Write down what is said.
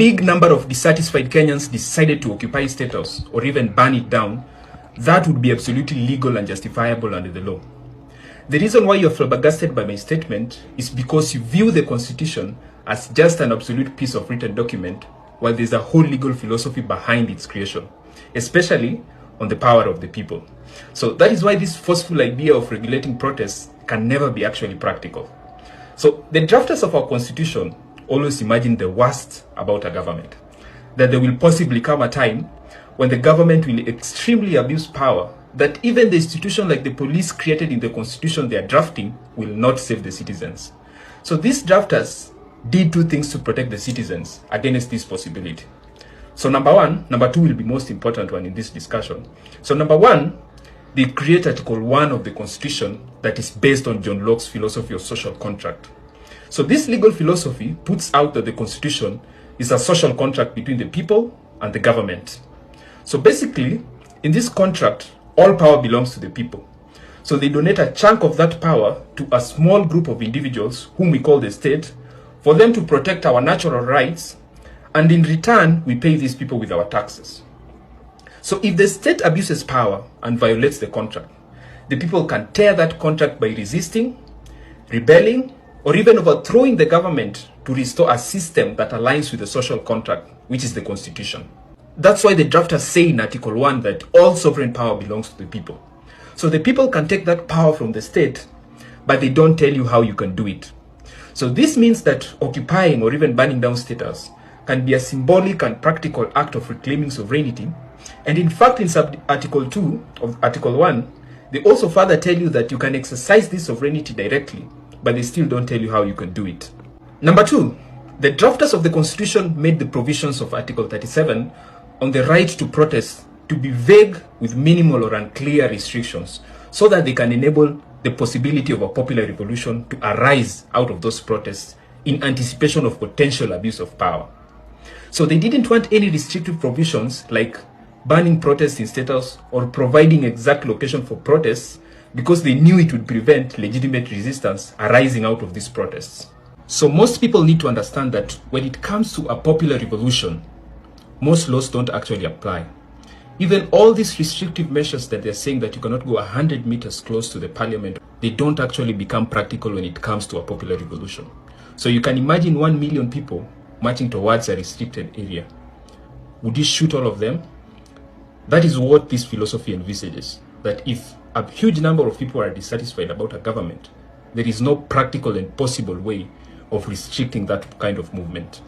big number of dissatisfied Kenyans decided to occupy State House or even burn it down, that would be absolutely legal and justifiable under the law. The reason why you're flabbergasted by my statement is because you view the Constitution as just an absolute piece of written document, while there's a whole legal philosophy behind its creation, especially on the power of the people. So that is why this forceful idea of regulating protests can never be actually practical. So the drafters of our Constitution always imagine the worst about a government, that there will possibly come a time when the government will extremely abuse power, that even the institution like the police created in the Constitution they are drafting will not save the citizens. So these drafters did two things to protect the citizens against this possibility. So number two will be most important one in this discussion. So number one, they create Article 1 of the Constitution that is based on John Locke's philosophy of social contract. So this legal philosophy puts out that the Constitution is a social contract between the people and the government. So basically, in this contract, all power belongs to the people. So they donate a chunk of that power to a small group of individuals, whom we call the state, for them to protect our natural rights, and in return, we pay these people with our taxes. So if the state abuses power and violates the contract, the people can tear that contract by resisting, rebelling, or even overthrowing the government to restore a system that aligns with the social contract, which is the Constitution. That's why the drafters say in Article 1 that all sovereign power belongs to the people. So the people can take that power from the state, but they don't tell you how you can do it. So this means that occupying or even burning down State House can be a symbolic and practical act of reclaiming sovereignty. And in fact, in Article 2 of Article 1, they also further tell you that you can exercise this sovereignty directly, but they still don't tell you how you can do it. Number two, the drafters of the Constitution made the provisions of Article 37 on the right to protest to be vague with minimal or unclear restrictions, so that they can enable the possibility of a popular revolution to arise out of those protests in anticipation of potential abuse of power. So they didn't want any restrictive provisions like banning protests in State House or providing exact location for protests, because they knew it would prevent legitimate resistance arising out of these protests. So most people need to understand that when it comes to a popular revolution, most laws don't actually apply. Even all these restrictive measures that they're saying that you cannot go 100 meters close to the parliament, they don't actually become practical when it comes to a popular revolution. So you can imagine 1 million people marching towards a restricted area. Would you shoot all of them? That is what this philosophy envisages, that if a huge number of people are dissatisfied about a government, there is no practical and possible way of restricting that kind of movement.